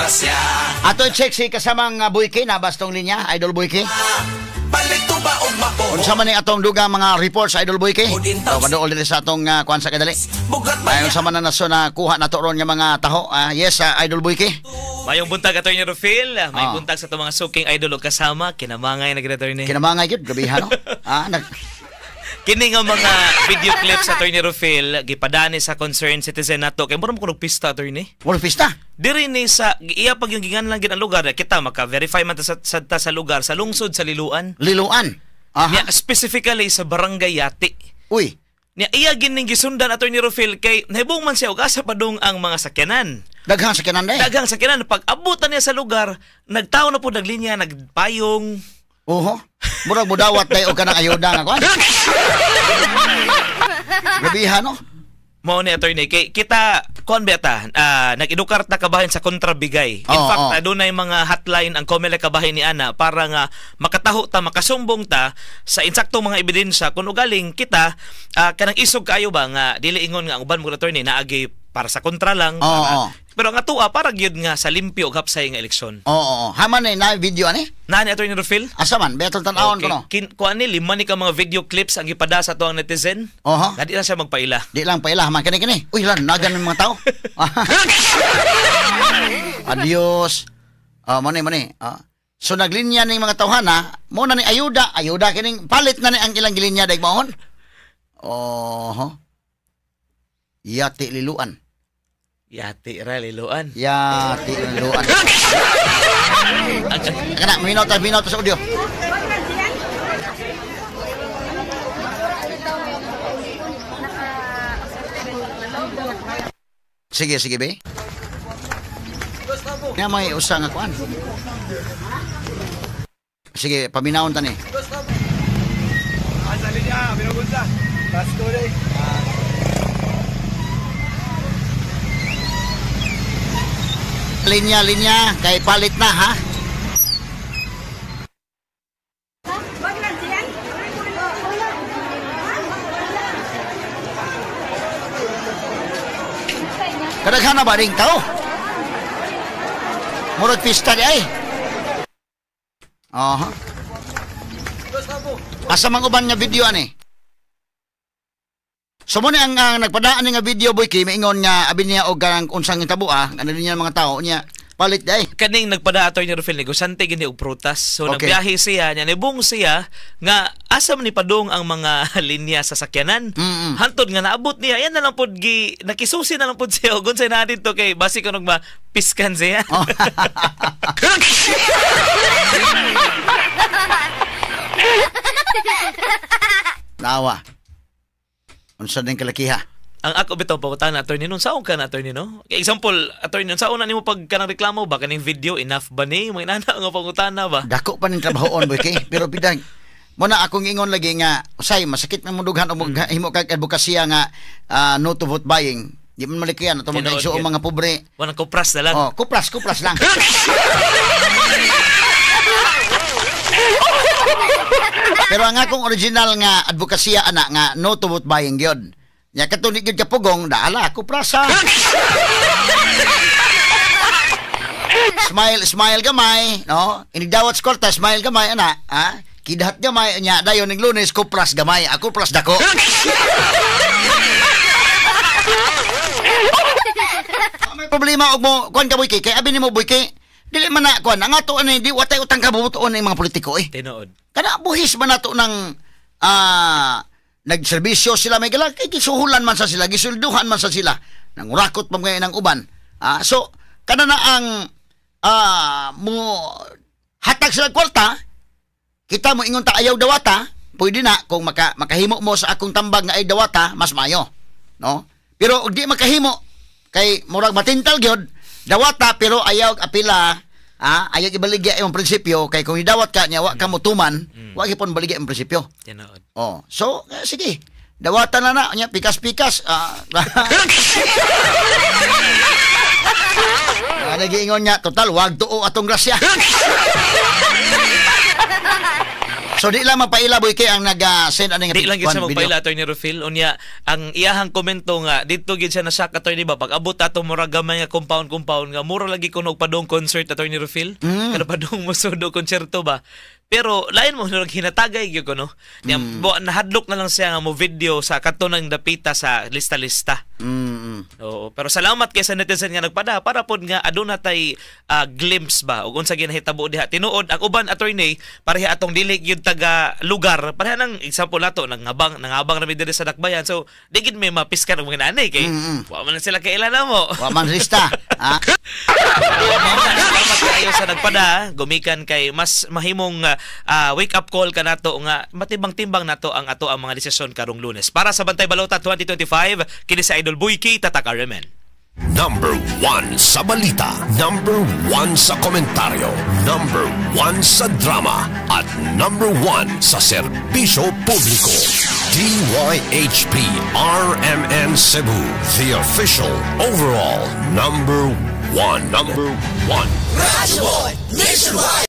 grasya. Ato check si kasamang Buyki na bastong linya, Idol Buyki. Palito ba og mapo? Unsa man ni atong dugang mga reports, Idol Buyki? O paduol diri sa atong kuan sa kadali. Ay unsa man na naso na kuha nato ron nga mga taho. Yes, Idol Buyki. Mayong buntag ato ni Rufil, may buntag sa itong mga suking idol o kasama, kinamangay na ginato ni. Kinamangay gyud gabihan no. Kini nga mga video clips sa Attorney Rufil gipadani sa concerned citizen nato kay mura mo kuno pista attorney. Wala pista. Diri ni sa iya pag yung gingan lang gid ang lugar kita maka-verify man sa lugar sa lungsod sa Liloan. Liloan. Nya specifically sa Barangay Yati. Uy. Nya iya gining gisundan Attorney Rufil kay nahibong man siya og asa padung ang mga sakyanan. Daghang sakyanan day. Daghang sakyanan pag abutan niya sa lugar, nagtaw na po naglinya, nagpayong. Oho. Murag mudawat day og kanang ayuda nga kuan. Gabihan no. Mao ni attorney kay kita kon beta nag-edukar ta kabahin sa kontrabigay. In fact adunay mga hotline ang Comelec kabahin ni ana para nga makataho ta makasumbong ta sa insaktong mga ebidensya kun ugaling kita kanang isog kayo ba nga dili ingon nga ang uban mo attorney naagi para sa kontra lang pero nga tuwa para gyud nga sa limpyo ug hapsay nga eleksyon. Oo. Haman na video ani? Nani attorney Rufil? Asa man betol tan-awon ko no. Kuan ni lima ni ka mga video clips ang gipada sa tuang netizen. Dadi na siya magpaila. Di lang paila man kani. Uy lan nagan ng mga tao. Adios. Mani. So naglinya ning mga tawhana, mo na ni ayuda kining palit na ni ang ilang gilinya dayeg mahon. Yati Liloan. Yati ra Liloan. Yati Liloan. Kana minuto sa audio. Sige be. Nga may usa nga kuan. Sige, paminawon ta ni. Asali niya, binugunta. Pasko rin. Linya kay palit na ha. Kadaghan na ba ring tao? Murag pista di ay. Asa mang uban nga video ani? So mo ni ang nagpadaan nga video boy kay maingon nga abi niya og unsang hitabo ano niya mga tao niya palit day. Kaning nagpada Attorney Rufil negosante gini og prutas. So nagbiyahe siya nya nibong siya nga asa man ni padung ang mga linya sa sakyanan. Hantod nga naabot niya yan na lang pod nakisusi na lang pod siya og unsay na dito kay basi kunog mapiskan siya. Nawa. Unsa din kalakiha? Ang ako bitaw pakutan attorney nun saon ka na attorney no? Example attorney nun saon na nimo pag kanang reklamo ba kaning video enough ba ni may nana nga pangutana ba? Dako pa ning trabahoon boy kay pero bidang mo na akong ingon lagi nga usay masakit man mudughan og himo kag advokasya nga no to vote buying. Di man malikiyan ato mga iso mga pobre. Wala kupras na lang. Kupras lang. Pero ang akong original nga advokasya ana nga no to vote buying gyud. Nya katunig gyud ka pugong daala ko prasa. Smile gamay, no? Inigdawat skorta smile gamay ana, ha? Kidahat gamay nya dayon ning Lunes ko pras gamay, ako pras dako. May problema og mo kon ka boy kay abi nimo boy kay dili man na kuan ang ato ani di watay utang kabubuton ng mga politiko Tinuod. Kana buhis man nato ng nagserbisyo sila may gala kay gisuhulan man sa sila, gisulduhan man sa sila. Nangurakot pa mga ng uban. So kana na ang mo hatag sila kwarta, kita mo ingon ta ayaw dawata, pwede na kung makahimo mo sa akong tambag nga ay dawata, mas mayo. No? Pero di makahimo kay murag matintal gyud dawata pero ayaw apila ayaw ibaligya imong prinsipyo kay kung idawat ka nya wa ka motuman wa gyapon baligya imong prinsipyo. So sige dawatan na nya pikas-pikas nagiingon nya total wag tuo atong grasya. So di lang mapaila boy kay ang nag-send ano Di lang gid siya video. magpaila Attorney Rufil. Unya ang iyahang komento nga dito gid siya na shock Attorney ba pag abot ato mura gamay nga compound nga mura lagi kuno og padong concert Attorney Rufil. Kada padong musudo konserto ba. Pero lain mo nung hinatagay gyud ko no. Niya nahadlok na lang siya nga mo video sa kadto nang dapita sa lista-lista. Oo, pero salamat kay sa netizen nga nagpada para pod nga aduna tay glimpse ba ug unsa ginahitabo diha. Tinuod ang uban attorney pareha atong dili gyud taga lugar. Pareha nang example nato nangabang na mi diri sa Dakbayan. So di gid may mapiskan og mga nanay kay wa man sila kailan na mo. Wa man lista. Ha? Salamat kayo sa nagpada gumikan kay mas mahimong wake up call ka nato nga matibang-timbang nato ang ato ang mga desisyon karong Lunes. Para sa Bantay Balota 2025 kini sa Idol Buyki Tatak Remen. Number 1 sa balita, number 1 sa komentaryo, number 1 sa drama, at number 1 sa serbisyo publiko. DYHP RMN Cebu, the official overall number 1. Number 1. Radyo Nationwide.